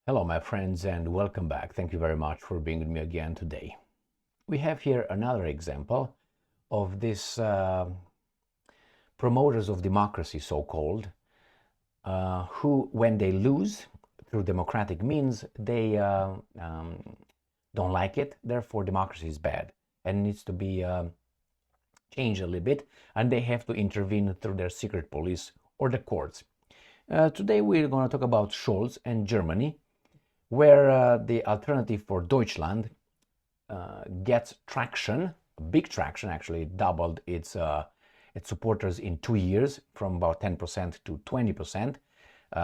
Hello, my friends, and welcome back. Thank you very much for being with me again today. We have here another example of this promoters of democracy, so-called, who, when they lose through democratic means, they don't like it. Therefore, democracy is bad and needs to be changed a little bit, and they have to intervene through their secret police or the courts. Today, we're going to talk about Scholz and Germany, where the alternative for Deutschland gets traction, big traction. Actually, it doubled its supporters in 2 years, from about 10% to 20%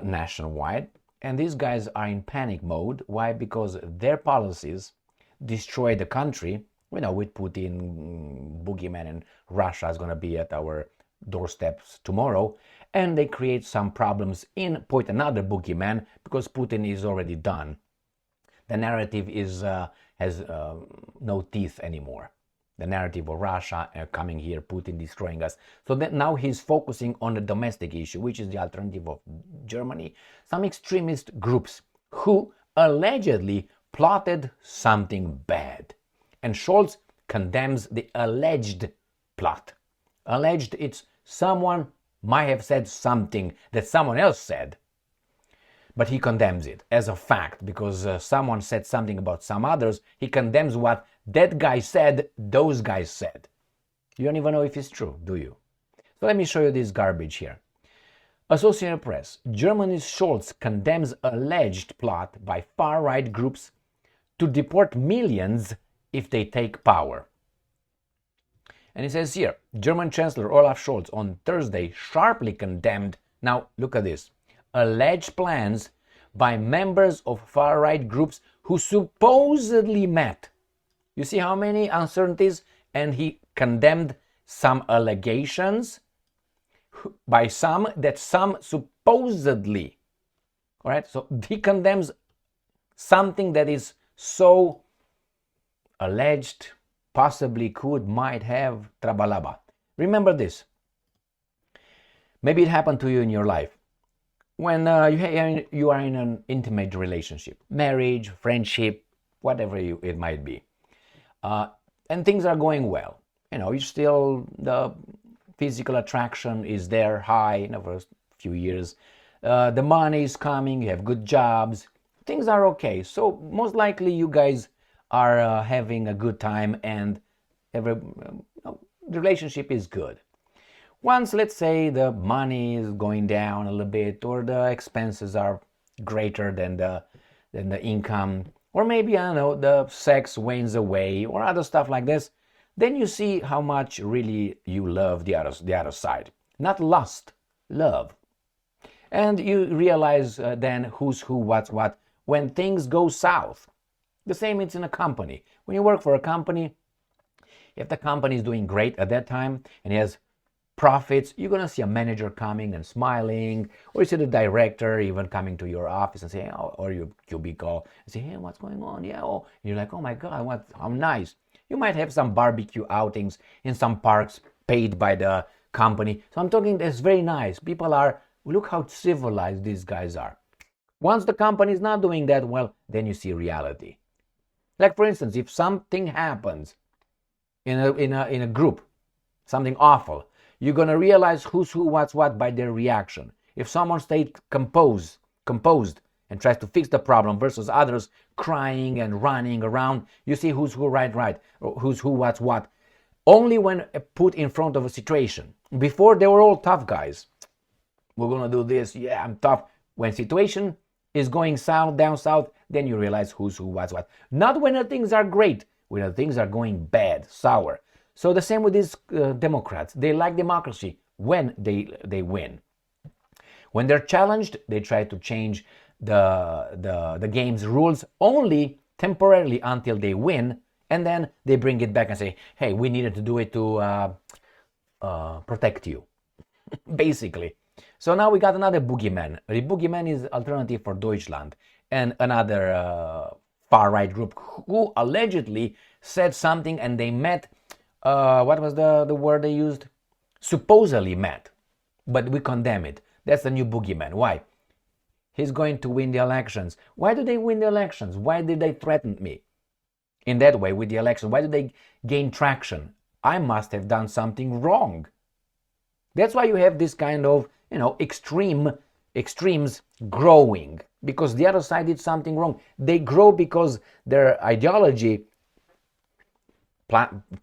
nationwide. And these guys are in panic mode. Why? Because their policies destroy the country. With Putin, boogeyman, and Russia is going to be at our doorsteps tomorrow, and they create some problems in point another boogeyman because Putin is already done. The narrative has no teeth anymore. The narrative of Russia coming here, Putin destroying us. So that now he's focusing on the domestic issue, which is the alternative of Germany. Some extremist groups who allegedly plotted something bad. And Scholz condemns the alleged plot. Alleged, it's someone might have said something that someone else said, but he condemns it as a fact because someone said something about some others. He condemns what that guy said, those guys said. You don't even know if it's true, do you? So let me show you this garbage here. Associated Press. Germany's Scholz condemns alleged plot by far-right groups to deport millions if they take power. And it says here, German Chancellor Olaf Scholz on Thursday sharply condemned, now look at this, alleged plans by members of far-right groups who supposedly met. You see how many uncertainties? And he condemned some allegations by some that some supposedly. All right, so he condemns something that is so alleged, possibly could, might have, trabalaba. Remember this. Maybe it happened to you in your life. When you are in an intimate relationship, marriage, friendship, whatever it might be, and things are going well. You still, the physical attraction is there high in the first few years. The money is coming, you have good jobs, things are okay. So most likely you guys are having a good time and the relationship is good. Once, let's say, the money is going down a little bit, or the expenses are greater than the income, or maybe, I don't know, the sex wanes away, or other stuff like this, then you see how much really you love the other side. Not lust, love. And you realize then who's who, what's what, when things go south. The same it's in a company. When you work for a company, if the company is doing great at that time and it has profits, you're going to see a manager coming and smiling, or you see the director even coming to your office and say, or your cubicle, and say, hey, what's going on? Yeah, oh, and you're like, oh my God, how nice. You might have some barbecue outings in some parks paid by the company. So I'm talking, that's very nice. People are, look how civilized these guys are. Once the company is not doing that well, then you see reality. Like, for instance, if something happens in a group, something awful, you're going to realize who's who, what's what by their reaction. If someone stays composed and tries to fix the problem versus others crying and running around, you see who's who, right, or who's who, what's what. Only when put in front of a situation. Before, they were all tough guys. We're going to do this. Yeah, I'm tough. When situation is going south, down south, then you realize who's who, what's what. Not when the things are great, when the things are going bad, sour. So the same with these Democrats. They like democracy when they win. When they're challenged, they try to change the game's rules only temporarily until they win, and then they bring it back and say, hey, we needed to do it to protect you, basically. So now we got another boogeyman. The boogeyman is alternative for Deutschland, and another far-right group who allegedly said something, and they met, what was the word they used? Supposedly met, but we condemn it. That's the new boogeyman. Why? he's going to win the elections. Why do they win the elections? Why did they threaten me in that way with the election? Why did they gain traction? I must have done something wrong. That's why you have this kind of, extremes growing, because the other side did something wrong. They grow because their ideology,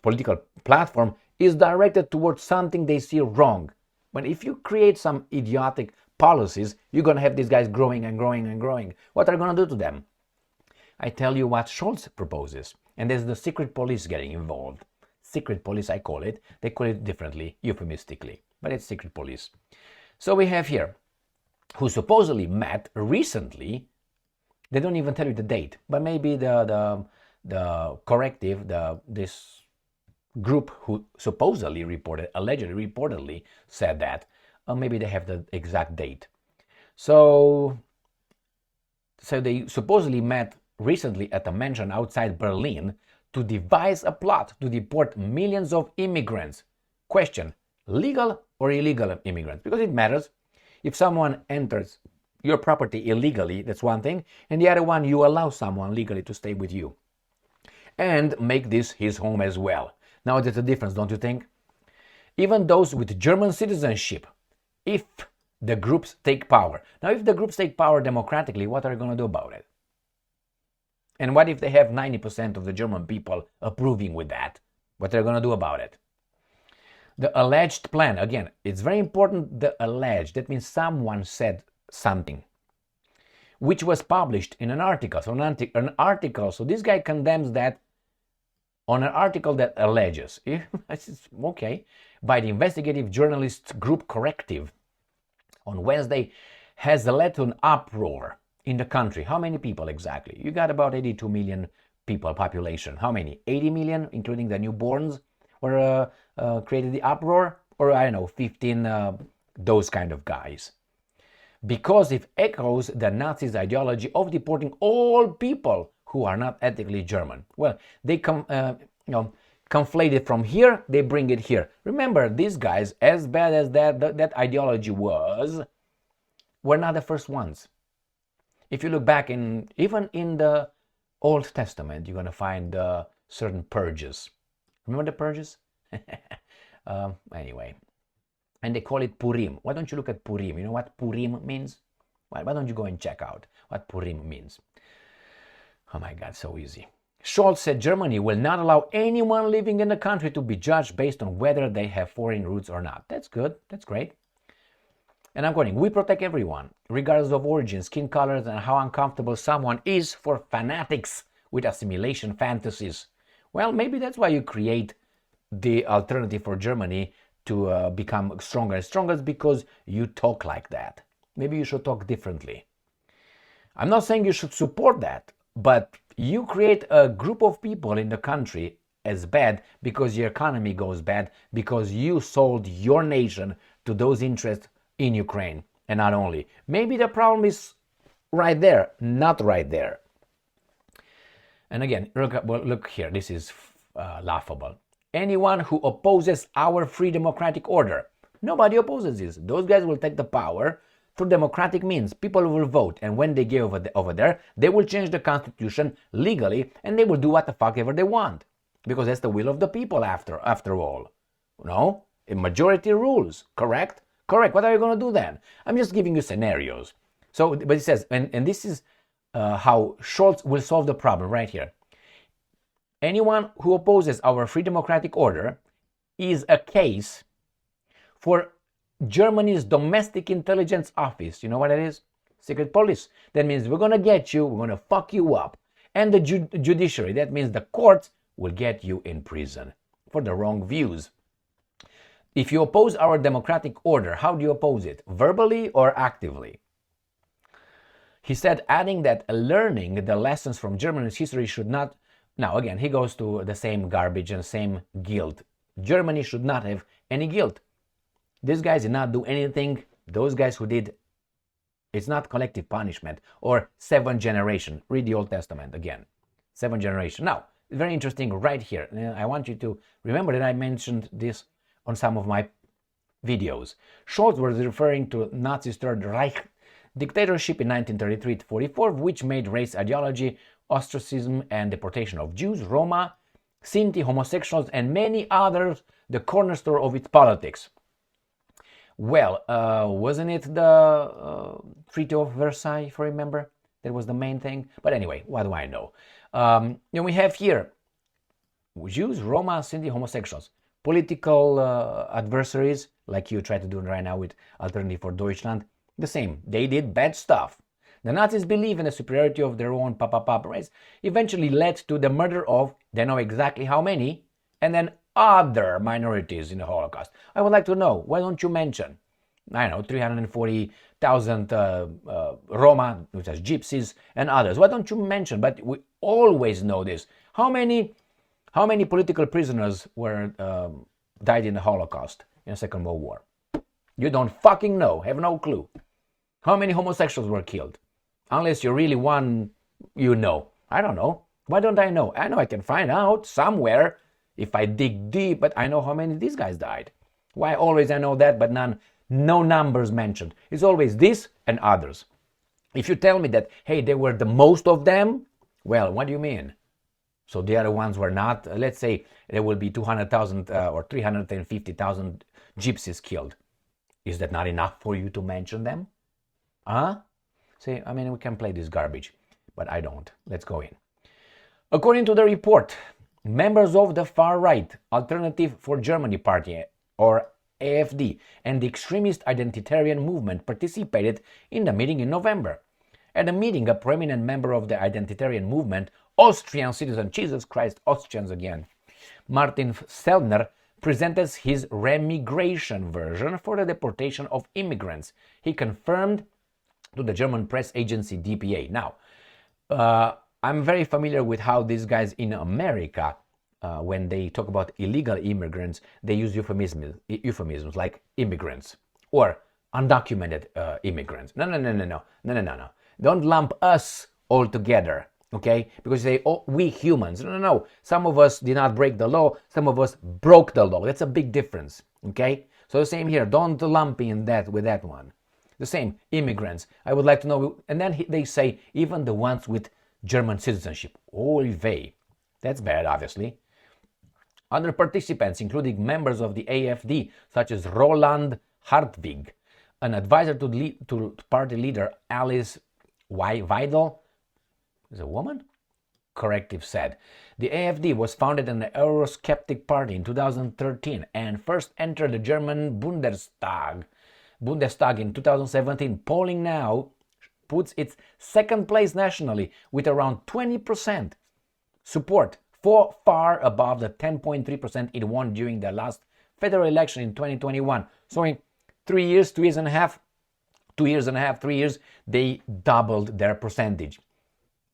political platform is directed towards something they see wrong. But if you create some idiotic policies, you're going to have these guys growing and growing and growing. What are you going to do to them? I tell you what Scholz proposes, and there's the secret police getting involved. Secret police, I call it. They call it differently, euphemistically, but it's secret police. So we have here, who supposedly met recently. They don't even tell you the date, but maybe the corrective, this group who supposedly allegedly reportedly said that, maybe they have the exact date. So they supposedly met recently at a mansion outside Berlin to devise a plot to deport millions of immigrants. Question, legal or illegal immigrants? Because it matters. If someone enters your property illegally, that's one thing, and the other one, you allow someone legally to stay with you and make this his home as well. Now there's a difference, don't you think? Even those with German citizenship, if the groups take power. Now, if the groups take power democratically, what are you going to do about it? And what if they have 90% of the German people approving with that? What are you going to do about it? The alleged plan, again, it's very important, the alleged. That means someone said something, which was published in an article. So an article, so this guy condemns that on an article that alleges, okay, by the investigative journalist group Corrective on Wednesday, has led to an uproar in the country. How many people exactly? You got about 82 million people population. How many? 80 million, including the newborns, were created the uproar? Or I don't know, 15, those kind of guys. Because it echoes the Nazis' ideology of deporting all people who are not ethnically German. Well, they conflate it from here, they bring it here. Remember, these guys, as bad as that ideology was, were not the first ones. If you look back even in the Old Testament, you're going to find certain purges. Remember the purges? Anyway. And they call it Purim. Why don't you look at Purim? You know what Purim means? Why don't you go and check out what Purim means? Oh my God, so easy. Scholz said Germany will not allow anyone living in the country to be judged based on whether they have foreign roots or not. That's good. That's great. And I'm quoting, we protect everyone, regardless of origin, skin colors, and how uncomfortable someone is for fanatics with assimilation fantasies. Well, maybe that's why you create the alternative for Germany to become stronger and stronger, because you talk like that. Maybe you should talk differently. I'm not saying you should support that, but you create a group of people in the country as bad because your economy goes bad, because you sold your nation to those interests in Ukraine, and not only. Maybe the problem is right there, not right there. And again, look here, this is laughable. Anyone who opposes our free democratic order. Nobody opposes this. Those guys will take the power through democratic means. People will vote, and when they get over there, they will change the constitution legally, and they will do what the fuck ever they want, because that's the will of the people after all. No? A majority rules, correct? Correct. What are you going to do then? I'm just giving you scenarios. So, but it says, and this is how Scholz will solve the problem right here. Anyone who opposes our free democratic order is a case for Germany's domestic intelligence office. You know what that is? Secret police. That means we're going to get you, we're going to fuck you up. And the judiciary, that means the courts, will get you in prison for the wrong views. If you oppose our democratic order, how do you oppose it? Verbally or actively? He said, adding that learning the lessons from Germany's history should not... Now, again, he goes to the same garbage and same guilt. Germany should not have any guilt. These guys did not do anything. Those guys who did, it's not collective punishment or 7th generation. Read the Old Testament again. 7th generation. Now, very interesting right here. I want you to remember that I mentioned this on some of my videos. Scholz was referring to Nazi's Third Reich dictatorship in 1933-44, which made race ideology, ostracism, and deportation of Jews, Roma, Sinti, homosexuals, and many others the cornerstone of its politics. Well, wasn't it the Treaty of Versailles, if you remember? That was the main thing. But anyway, what do I know? Then we have here Jews, Roma, Sinti, homosexuals. Political adversaries, like you try to do right now with Alternative for Deutschland, the same. They did bad stuff. The Nazis believe in the superiority of their own race, eventually led to the murder of, they know exactly how many, and then other minorities in the Holocaust. I would like to know, why don't you mention, I don't know, 340,000 Roma, which is gypsies, and others. Why don't you mention, but we always know this. How many political prisoners were died in the Holocaust, in the Second World War? You don't fucking know, have no clue. How many homosexuals were killed? Unless you're really one, you know. I don't know. Why don't I know? I know I can find out somewhere if I dig deep, but I know how many these guys died. Why always I know that, but no numbers mentioned. It's always this and others. If you tell me that, hey, they were the most of them, well, what do you mean? So the other ones were not. Let's say there will be 200,000 or 350,000 gypsies killed. Is that not enough for you to mention them? Huh? See, I mean, we can play this garbage, but I don't. Let's go in. According to the report, members of the far-right Alternative for Germany Party, or AfD, and the extremist identitarian movement participated in the meeting in November. At the meeting, a prominent member of the identitarian movement, Austrian citizen, Jesus Christ, Austrians again, Martin Sellner, presented his remigration version for the deportation of immigrants. He confirmed to the German press agency dpa. Now, I'm very familiar with how these guys in America, when they talk about illegal immigrants, they use euphemisms like immigrants or undocumented immigrants. No. Don't lump us all together, okay? Because they say, oh, we humans. No. Some of us did not break the law. Some of us broke the law. That's a big difference, okay? So the same here. Don't lump in that with that one. The same, immigrants. I would like to know, and then they say, even the ones with German citizenship. Oy vey. That's bad, obviously. Other participants, including members of the AfD, such as Roland Hartwig, an advisor to party leader Alice Weidel, is a woman? Corrective said. The AfD was founded in the Eurosceptic Party in 2013 and first entered the German Bundestag in 2017. Polling now puts its second place nationally with around 20% support, far above the 10.3% it won during the last federal election in 2021. So in 3 years, 3 years, they doubled their percentage.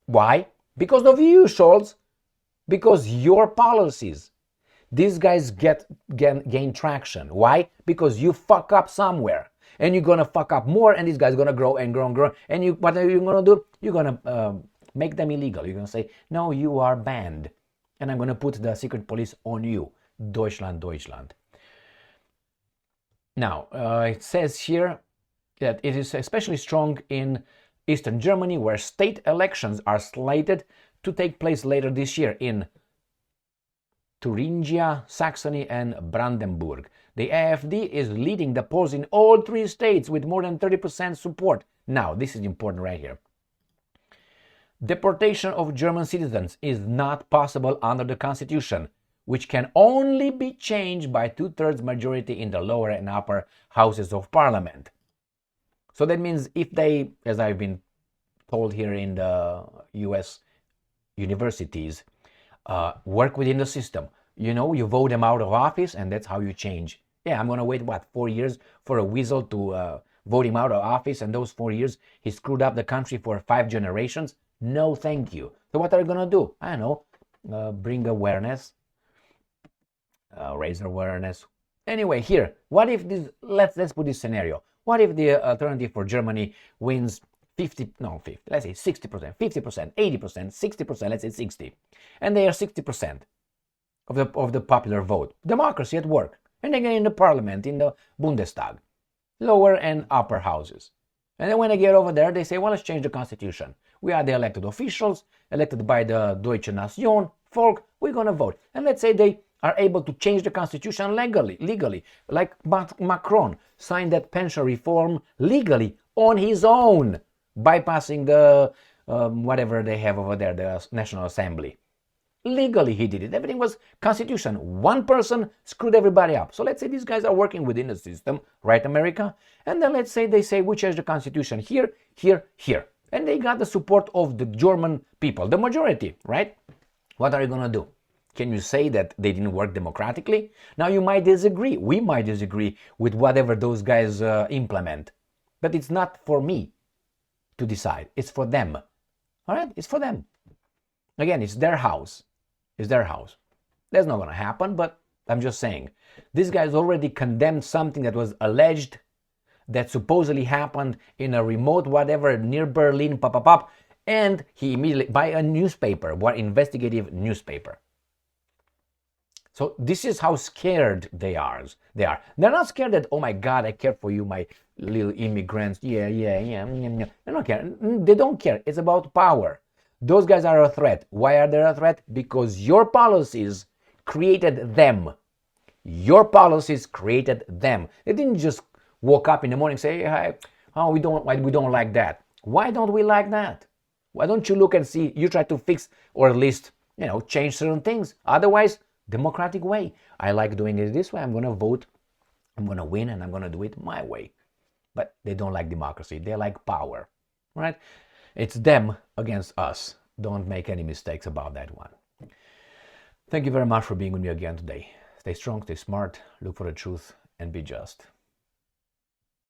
Why? Because of you, Scholz. Because your policies. These guys gain traction. Why? Because you fuck up somewhere. And you're going to fuck up more, and these guys are going to grow and grow and grow. And what are you going to do? You're going to make them illegal. You're going to say, no, you are banned. And I'm going to put the secret police on you. Deutschland. Now, it says here that it is especially strong in Eastern Germany, where state elections are slated to take place later this year in Thuringia, Saxony, and Brandenburg. The AfD is leading the polls in all three states with more than 30% support. Now, this is important right here. Deportation of German citizens is not possible under the Constitution, which can only be changed by 2/3 majority in the lower and upper houses of parliament. So that means if they, as I've been told here in the US universities, work within the system, you vote them out of office, and that's how you change. Yeah, I'm going to wait, 4 years for a weasel to vote him out of office, and those 4 years, he screwed up the country for 5 generations? No, thank you. So what are you going to do? I don't know, bring awareness, raise awareness. Anyway, here, what if this, let's put this scenario. What if the Alternative for Germany wins 60%, 50%, 80%, 60%, let's say 60. And they are 60% of the popular vote. Democracy at work. And they get in the parliament, in the Bundestag, lower and upper houses. And then when they get over there, they say, well, let's change the constitution. We are the elected officials, elected by the Deutsche Nation, folk, we're going to vote. And let's say they are able to change the constitution legally, like Macron signed that pension reform legally on his own, bypassing the whatever they have over there, the National Assembly. Legally he did it. Everything was constitution. One person screwed everybody up. So let's say these guys are working within the system, right, America? And then let's say they say we change the constitution here, here, here. And they got the support of the German people, the majority, right? What are you going to do? Can you say that they didn't work democratically? Now you might disagree. We might disagree with whatever those guys implement. But it's not for me to decide. It's for them. All right? It's for them. Again, it's their house. It's their house. That's not going to happen, but I'm just saying. This guy's already condemned something that was alleged, that supposedly happened in a remote whatever near Berlin, and he immediately, by a newspaper, one investigative newspaper. So this is how scared they are. They're not scared that, oh my God, I care for you, my little immigrants. Yeah. They don't care. They don't care. It's about power. Those guys are a threat. Why are they a threat? Because your policies created them. Your policies created them. They didn't just woke up in the morning and say, hey, we don't like that. Why don't we like that? Why don't you look and see, you try to fix or at least, change certain things. Otherwise, democratic way. I like doing it this way. I'm going to vote. I'm going to win and I'm going to do it my way. But they don't like democracy. They like power, right? It's them against us. Don't make any mistakes about that one. Thank you very much for being with me again today. Stay strong, stay smart, look for the truth, and be just.